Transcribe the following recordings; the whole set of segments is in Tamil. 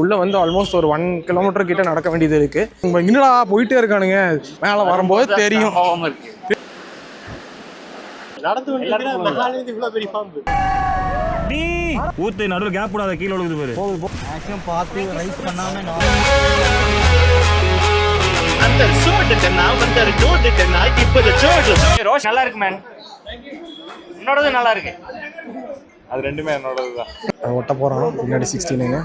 உள்ள வந்து ஆல்மோஸ்ட் ஒரு 1 கிலோமீட்டர் கிட்ட நடக்க வேண்டியது இருக்கு. என்னடா போயிட்டே இருக்கானுங்க, மேலே வரும்போது தெரியும். ஊத்து நடுவில் கேப் விடாத, கீழே விழுகுது பாரு. மேக்ஸிமம் பார்த்து ரைஸ் பண்ணாம ரோஷ் நல்லா இருக்கு மேன், என்னோடது நல்லா இருக்கு. அது ரெண்டுமே என்னோடது தான். ஒட்ட போறோம் பின்னாடி 16ங்க.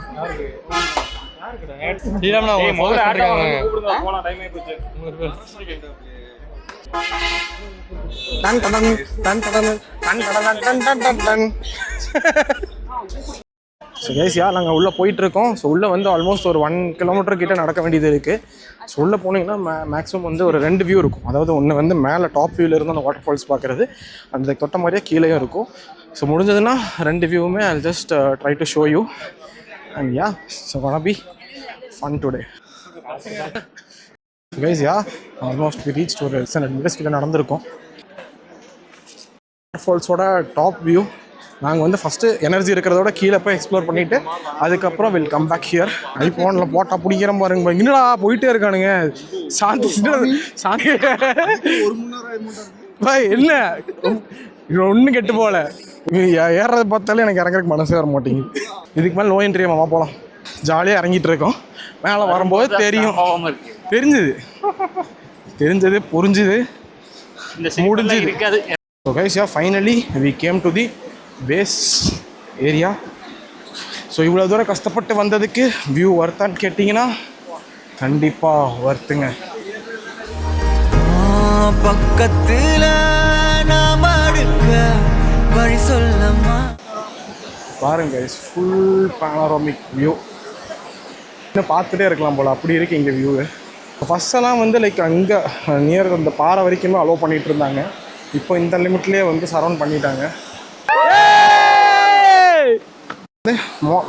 ஸோ கைஸ்யா நாங்கள் உள்ளே போயிட்டுருக்கோம். ஸோ உள்ளே வந்து ஆல்மோஸ்ட் ஒரு 1 கிலோமீட்டர் கிட்ட நடக்க வேண்டியது இருக்குது. ஸோ உள்ளே போனீங்கன்னா மேக்ஸிமம் வந்து ஒரு 2 வியூ இருக்கும். அதாவது ஒன்று வந்து மேலே டாப் வியூவில் இருந்து அந்த வாட்டர் ஃபால்ஸ் பார்க்குறது, அந்த தொட்ட மாதிரியே கீழேயும் இருக்கும். ஸோ முடிஞ்சதுன்னா 2 வியூவுமே I just try to show you and ya so gonna be fun today. Guys ya almost we reached ஒரு 700 மீட்டர்ஸ் கிட்ட நடந்திருக்கோம். வாட்டர் ஃபால்ஸோட டாப் வியூ. நாங்கள் வந்து ஃபஸ்ட்டு எனர்ஜி இருக்கிறதோட கீழே போய் எக்ஸ்ப்ளோர் பண்ணிவிட்டு அதுக்கப்புறம் வில் கம் பேக் ஹியர். ஐஃபோனில் போட்டால் பிடிக்கிற பாருங்க, என்னடா போயிட்டே இருக்கானுங்க. சாந்தி சாந்தி பாய் என்ன ஒன்றும் கெட்டு போகல. ஏறதை பார்த்தாலே எனக்கு இறங்குறதுக்கு மனசே வர மாட்டேங்குது. இதுக்கு மேலே நோ என்ட்ரி மாமா போகலாம். ஜாலியாக இறங்கிட்டு இருக்கோம். மேலே வரும்போது தெரியும். தெரிஞ்சது புரிஞ்சுது முடிஞ்சுது இருக்காது. So guys, yeah, finally we came to the base area. So இவ்வளோ தூரம் கஷ்டப்பட்டு வந்ததுக்கு வியூ ஒர்த்தான்னு கேட்டிங்கன்னா கண்டிப்பாக ஒர்த்துங்க. பக்கத்தில் வழி சொல்லமா பாருங்க guys, ஃபுல் பேனராமிக் வியூ. இன்னும் பார்த்துட்டே இருக்கலாம் போல், அப்படி இருக்குது இங்கே வியூ. ஃபஸ்ட்டெல்லாம் வந்து லைக் அங்கே நியர் அந்த பாறை வரைக்குமே அலோவ் பண்ணிகிட்டு இருந்தாங்க. இப்போ இந்த லிமிட்லேயே வந்து சரௌண்ட் பண்ணிட்டாங்க.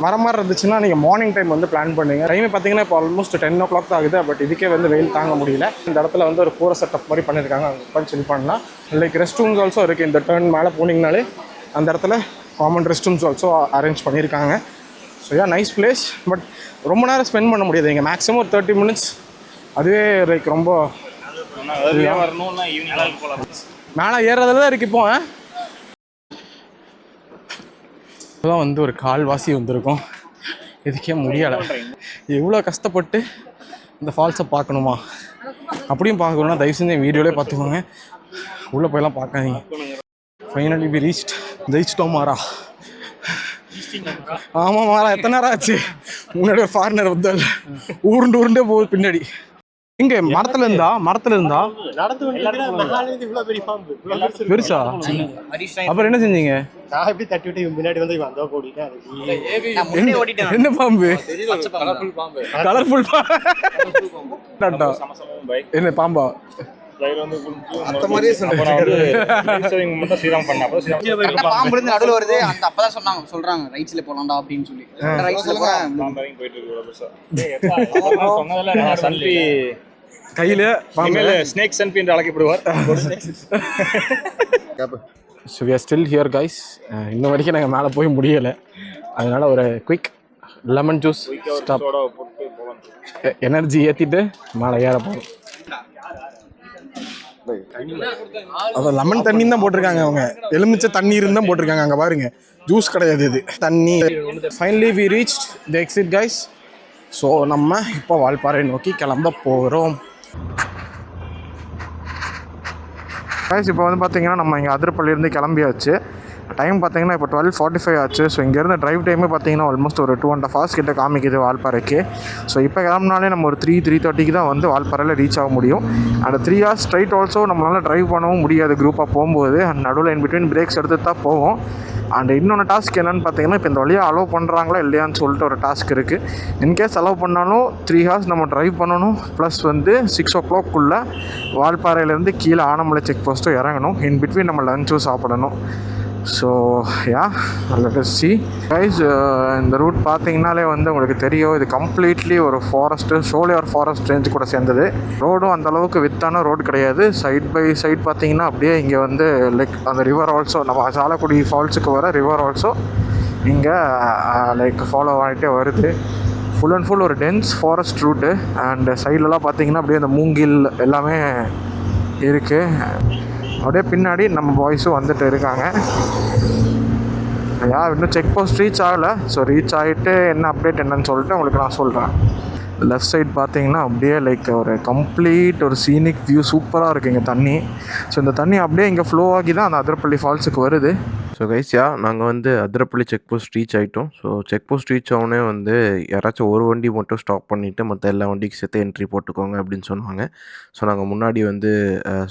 வர மாதிரி இருந்துச்சுன்னா நீங்கள் மார்னிங் டைம் வந்து பிளான் பண்ணுங்கள். டைமே பார்த்தீங்கன்னா இப்போ ஆல்மோஸ்ட் 10 o'clock தான் ஆகுது. பட் இதுக்கே வந்து வெயில் தாங்க முடியல. இந்த இடத்துல வந்து ஒரு கூரை செட்டப் மாதிரி பண்ணியிருக்காங்க. அங்கே உட்காந்து சில் பண்ணலாம். லைக் ரெஸ்ட் ரூம்ஸ் ஆல்சோ இருக்குது. இந்த டர்ன் மேலே போனீங்கனாலே அந்த இடத்துல common rest rooms also arrange பண்ணியிருக்காங்க. So ya nice place. But ரொம்ப நேரம் ஸ்பெண்ட் பண்ண முடியாது இங்கே. மேக்ஸிமம் ஒரு 30 minutes. அதுவே லைக் ரொம்ப மேலே ஏறுறதுல தான் இருக்குது. இப்போதான் வந்து ஒரு கால்வாசி வந்திருக்கும். இதுக்கே முடியலை. எவ்வளோ கஷ்டப்பட்டு இந்த ஃபால்ஸை பார்க்கணுமா? அப்படியும் பார்க்கணுன்னா தயவு செஞ்சு வீடியோலேயே பார்த்துக்கோங்க, உள்ளே போயெல்லாம் பார்க்காதீங்க. Finally we reached. ஜெயிச்சிட்டோம் மாறா. ஆமாம் மாறா, எத்தனை நேரம் ஆச்சு? முன்னாடியே ஃபாரினர் வந்து உருண்டே போகுது பின்னாடி. இங்க மரத்துல இருந்தா பெருசா? அப்புறம் என்ன செஞ்சீங்க? என்ன பாம்பு? கலர்ஃபுல் என்ன பாம்பா? கையில ஸ்னேக் சன்பி என்று அழைக்கப்படுவார். So we are still here guys. இன்ன வரைக்கும் நாங்கள் மேலே போய் முடியலை. அதனால ஒரு quick lemon juice stop, energy ஏற்றிட்டு மேலே ஏற போகிறோம். அதான் லெமன் தண்ணி தான் போட்டிருக்காங்க அவங்க. எலுமிச்சை தண்ணீர் தான் போட்டிருக்காங்க. அங்கே பாருங்க, ஜூஸ் கிடையாது, இது தண்ணி. Finally we reached the exit guys. So நம்ம இப்போ வால்பாறை நோக்கி கிளம்ப போகிறோம் கைஸ். இப்போ வந்து பார்த்தீங்கன்னா நம்ம இங்கே அதிரப்பள்ளியிலேருந்து கிளம்பியாச்சு. டைம் பார்த்தீங்கன்னா இப்போ 12:45 ஆச்சு. ஸோ இங்கேருந்து ட்ரைவ் டைமே பார்த்தீங்கன்னா ஆல்மோஸ்ட் ஒரு 2.5 hours கிட்ட காமிக்குது வால்பாறைக்கு. ஸோ இப்போ கிளம்புனாலே நம்ம ஒரு 3:30க்கு தான் வந்து வால்பாறையில் ரீச் ஆக முடியும். அந்த 3 hours ஸ்ட்ரைட் ஆல்சோ நம்மளால் ட்ரைவ் பண்ணவும் முடியாது குரூப்பாக போகும்போது. அண்ட் நடுவில் இன் பிட்வீன் பிரேக்ஸ் எடுத்து தான் போவோம். அண்ட் இன்னொன்று டாஸ்க் என்னென்னு பார்த்தீங்கன்னா, இப்போ இந்த வழியாக அலோவ் பண்ணுறாங்களா இல்லையான்னு சொல்லிட்டு ஒரு டாஸ்க் இருக்குது. இன்கேஸ் அலோவ் பண்ணாலும் 3 hours நம்ம ட்ரைவ் பண்ணணும். ப்ளஸ் வந்து 6 o'clock வால்பாறையிலேருந்து கீழே ஆனமலை செக் போஸ்ட்டும் இறங்கணும். இன் பிட்வீன் நம்ம லஞ்சும் சாப்பிடணும். So yeah let us see guys. இந்த ரூட் பார்த்தீங்கன்னாலே வந்து உங்களுக்கு தெரியும், இது கம்ப்ளீட்லி ஒரு ஃபாரஸ்ட்டு, ஷோலியார் ஃபாரஸ்ட் ரேஞ்சு கூட சேர்ந்தது. ரோடும் அந்தளவுக்கு வித்தான ரோடு கிடையாது. சைட் பை சைட் பார்த்தீங்கன்னா அப்படியே இங்கே வந்து லைக் அந்த ரிவர் ஆல்சோ, நம்ம சாலக்குடி ஃபால்ஸுக்கு வர ரிவர் ஆல்சோ இங்கே லைக் ஃபாலோ ஆகிட்டே வருது. ஃபுல் அண்ட் ஃபுல் ஒரு டென்ஸ் ஃபாரஸ்ட் ரூட்டு. அண்ட் சைட்லலாம் பார்த்தீங்கன்னா அப்படியே அந்த மூங்கில் எல்லாமே இருக்குது. அப்படியே பின்னாடி நம்ம பாய்ஸும் வந்துட்டு இருக்காங்க. இன்னும் செக் போஸ்ட் ரீச் ஆகலை. ஸோ ரீச் ஆகிட்டு என்ன அப்டேட் என்னன்னு சொல்லிட்டு உங்களுக்கு நான் சொல்கிறேன். லெஃப்ட் சைட் பார்த்தீங்கன்னா அப்படியே லைக் ஒரு கம்ப்ளீட் ஒரு சீனிக் வியூ சூப்பராக இருக்குது இங்கே தண்ணி. ஸோ இந்த தண்ணி அப்படியே இங்கே ஃப்ளோ ஆகி தான் அந்த அதிரப்பள்ளி ஃபால்ஸுக்கு வருது. ஸோ கைஸ் நாங்கள் வந்து அதிரப்பள்ளி செக் போஸ்ட் ரீச் ஆகிட்டோம். ஸோ செக் போஸ்ட் ரீச் ஆகனே வந்து யாராச்சும் ஒரு வண்டி மட்டும் ஸ்டாப் பண்ணிவிட்டு மற்ற எல்லா வண்டிக்கு சேர்த்து என்ட்ரி போட்டுக்கோங்க அப்படின்னு சொன்னாங்க. ஸோ நாங்கள் முன்னாடி வந்து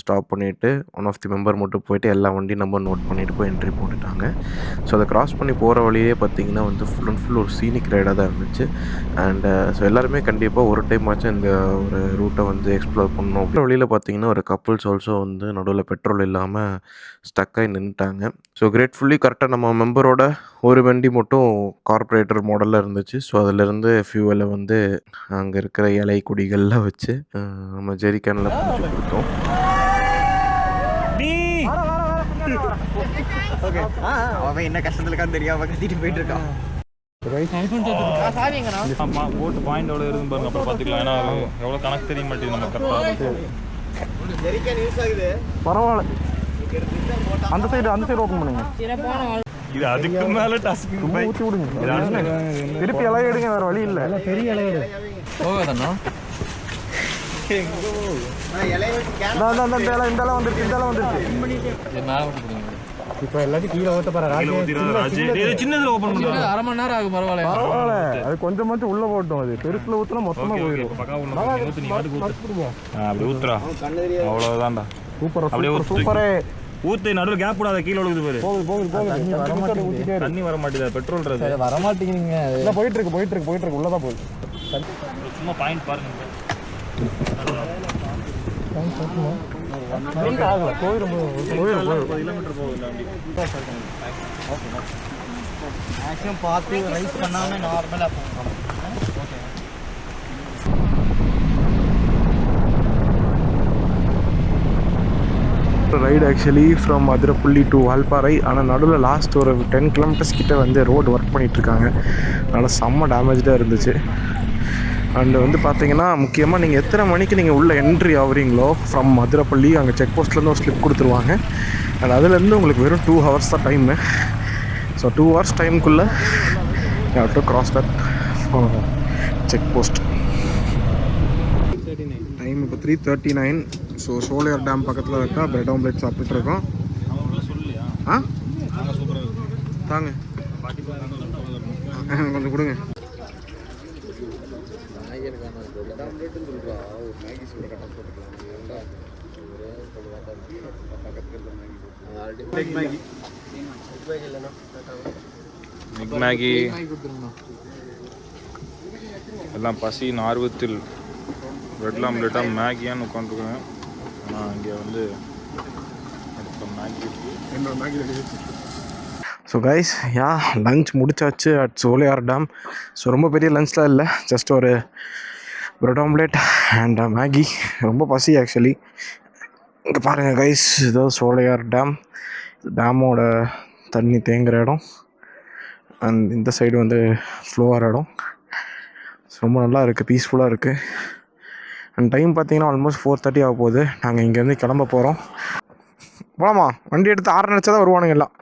ஸ்டாப் பண்ணிவிட்டு ஒன் ஆஃப் தி மெம்பர் மட்டும் போயிட்டு எல்லா வண்டி நம்பர் நோட் பண்ணிவிட்டு போய் என்ட்ரி போட்டுட்டாங்க. ஸோ அதை க்ராஸ் பண்ணி போகிற வழியே பார்த்திங்கன்னா வந்து ஃபுல் அண்ட் ஃபுல் ஒரு சீனிக் ரைடாக தான் இருந்துச்சு. அண்ட் ஸோ எல்லாருமே கண்டிப்பாக ஒரு டைம் ஆச்சும் இந்த ஒரு ரூட்டை வந்து எக்ஸ்ப்ளோர் பண்ணணும். வழியில் பார்த்திங்கன்னா ஒரு கப்புள்ஸ் ஆல்சோ வந்து நடுவில் பெட்ரோல் இல்லாமல் ஸ்டக்காகி நின்றுட்டாங்க. ஸோ கிரேட்ஃபுல்லி கரெக்டாக நம்ம மெம்பரோட ஒரு வண்டி மட்டும் கார்பரேட்டர் மாடலில் இருந்துச்சு. ஸோ அதிலேருந்து ஃபியூவலை வந்து அங்கே இருக்கிற இலை கொடிகள்லாம் வச்சு நம்ம ஜெரிக்கானில் பிடிச்சி கொடுத்தோம். அவன் என்ன கஷ்டத்துல இருக்கான்னு தெரியாம கத்திட்டு போயிட்டு இருக்கான். போட்டு பாயிண்ட் எவ்வளோ இருந்து பாருங்க, அப்புறம் பார்த்துக்கலாம். ஏன்னா எவ்வளோ கணக்கு தெரிய மாட்டேங்குது நம்ம கரெக்டாக. பரவாயில்ல, அந்த சைடு ஓப்பன் பண்ணுங்க. இது அதுக்கு மேலே டாஸ்க் ஊற்றி விடுங்க, திருப்பி இலைய எடுங்க, வேறு வழி இல்லை. பெரிய இலையோடு போகாதண்ணா. இந்த இலை வந்துருச்சு. இப்போ எல்லாத்தையும் கீழே ஊற்ற சின்னதில் ஓப்பன் பண்ணுங்க. அரை மணி நேரம் ஆகும். பரவாயில்ல, அது கொஞ்சமாச்சும் உள்ளே போட்டோம். அது பெருசில் ஊற்றினா மொத்தமாக போயிடும். அப்படி ஊத்துறா, அவ்வளோதான்டா. சூப்பர், அப்படியே சூப்பரே. ஊத்து, நடுவில் கேப் விடாத, கீழே விழுகுது பாரு. தண்ணி வர மாட்டேங்குது, பெட்ரோல்றது வர மாட்டேங்குதுங்க. போயிட்டு இருக்கு உள்ளதான் போகுது. சும்மா பாயிண்ட் பாருங்க. மேக்ஸிமம் பார்த்து ரைஸ் பண்ணாமல் நார்மலாக போகணும். Ride actually from Athirappilly to Valparai. ஆனால் நடுவில் லாஸ்ட் ஒரு 10 கிலோமீட்டர்ஸ் கிட்ட வந்து ரோடு ஒர்க் பண்ணிகிட்ருக்காங்க. அதனால் செம்ம டேமேஜாக இருந்துச்சு. அண்டு வந்து பார்த்தீங்கன்னா முக்கியமாக நீங்கள் எத்தனை மணிக்கு நீங்கள் உள்ளே என்ட்ரி ஆகுறீங்களோ ஃப்ரம் அதிரப்பள்ளி, அங்கே செக் போஸ்ட்லேருந்து ஒரு ஸ்லிப் கொடுத்துருவாங்க. அண்ட் அதுலேருந்து உங்களுக்கு வெறும் 2 hours தான் டைமு. ஸோ 2 hours டைமுக்குள்ளே you have to cross that check post. Time இப்போ 3:39. ஸோ சோலையார் டேம் பக்கத்தில் இருக்கா. பிரெட் ஆம்லேட் சாப்பிட்டுருக்கோம். தாங்க கொஞ்சம் கொடுங்க. மேகி எல்லாம் பசியின் ஆர்வத்தில் பிரெட் ஆம்லேட்டாக மேகியான்னு உட்காந்துருக்கேன். ஆனால் இங்கே வந்து மேகி. ஸோ கைஸ் லஞ்ச் முடிச்சாச்சு அட் சோலையார் டேம். ஸோ ரொம்ப பெரிய லஞ்ச்லாம் இல்லை, ஜஸ்ட் ஒரு பிரெட் ஆம்லேட் அண்ட் மேகி. ரொம்ப பசி ஆக்சுவலி. இங்கே பாருங்கள் கைஸ், இதோ சோலையார் டேம். டேமோட தண்ணி தேங்குகிற இடம். அண்ட் இந்த சைடு வந்து ஃப்ளோ ஆகிற இடம். ரொம்ப நல்லா இருக்குது, பீஸ்ஃபுல்லாக இருக்குது. அண்ட் டைம் பார்த்தீங்கன்னா ஆல்மோஸ்ட் 4:30 ஆக போகுது. நாங்கள் இங்கேருந்து கிளம்ப போகிறோம். போகலாமா? வண்டி எடுத்து 6 நினச்சா தான் வருவானுங்க எல்லாம்.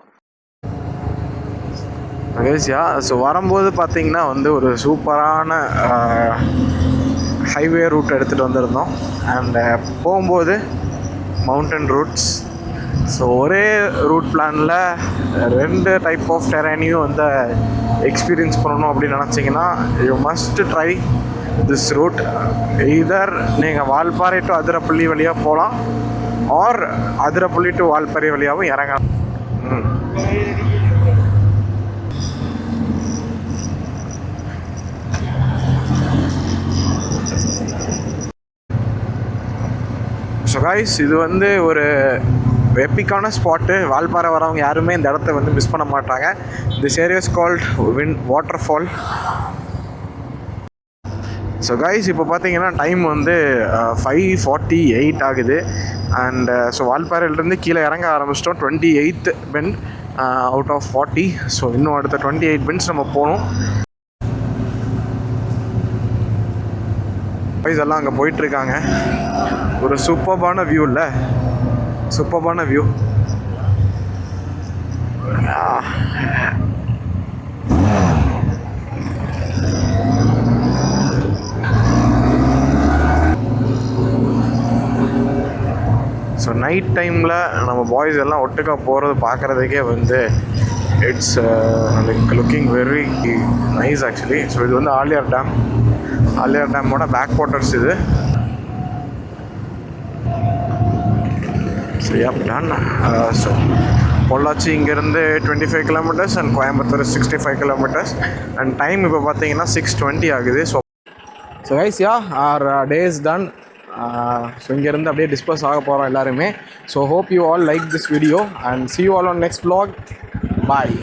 ஸோ வரும்போது பார்த்தீங்கன்னா வந்து ஒரு சூப்பரான ஹைவே ரூட் எடுத்துகிட்டு வந்திருந்தோம். அண்ட் போகும்போது மவுண்டன் ரூட்ஸ். ஸோ ஒரே ரூட் பிளானில் 2 டைப் ஆஃப் டெரைனையும் வந்து எக்ஸ்பீரியன்ஸ் பண்ணணும் அப்படின்னு நினச்சிங்கன்னா you must try this route. இதர் நீங்கள் வால்பாறை டு அதிரப்பள்ளி வழியாக போகலாம், ஆர் அதிரப்பள்ளி டு வால்பாறை வழியாகவும் இறங்கலாம். ஸோ கைஸ், இது வந்து ஒரு எப்பிக்கான ஸ்பாட்டு. வால்பாறை வரவங்க யாருமே இந்த இடத்த வந்து மிஸ் பண்ண மாட்டாங்க. This area is called water fall. So guys, இப்போ பார்த்தீங்கன்னா டைம் வந்து 5:48 ஆகுது. அண்ட் ஸோ வால்பாறையிலேருந்து கீழே இறங்க ஆரம்பிச்சிட்டோம். 28th bend out of 40. So இன்னும் அடுத்த 28 பெண்ட்ஸ் நம்ம போகணும். பாய்ஸ் எல்லாம் அங்கே போயிட்டுருக்காங்க. ஒரு சூப்பர்பான வியூ இல்லை, சூப்பர்பான வியூ. ஸோ நைட் டைமில் நம்ம பாய்ஸ் எல்லாம் ஒட்டுக்கா போகிறது பார்க்குறதுக்கே வந்து it's looking very nice actually. So இது வந்து ஆலியார் டேமோட பேக் வாட்டர்ஸ் இது. So done. ஸோ பொள்ளாச்சி இங்கேருந்து 25 kilometres and Coimbatore 65 kilometres and time இப்போ பார்த்தீங்கன்னா 6:20 ஆகுது. So guys our day is done. So இங்கேருந்து அப்படியே டிஸ்போஸ் ஆக போகிறோம் எல்லாருமே. So hope you all like this video and see you all on next vlog. Bye.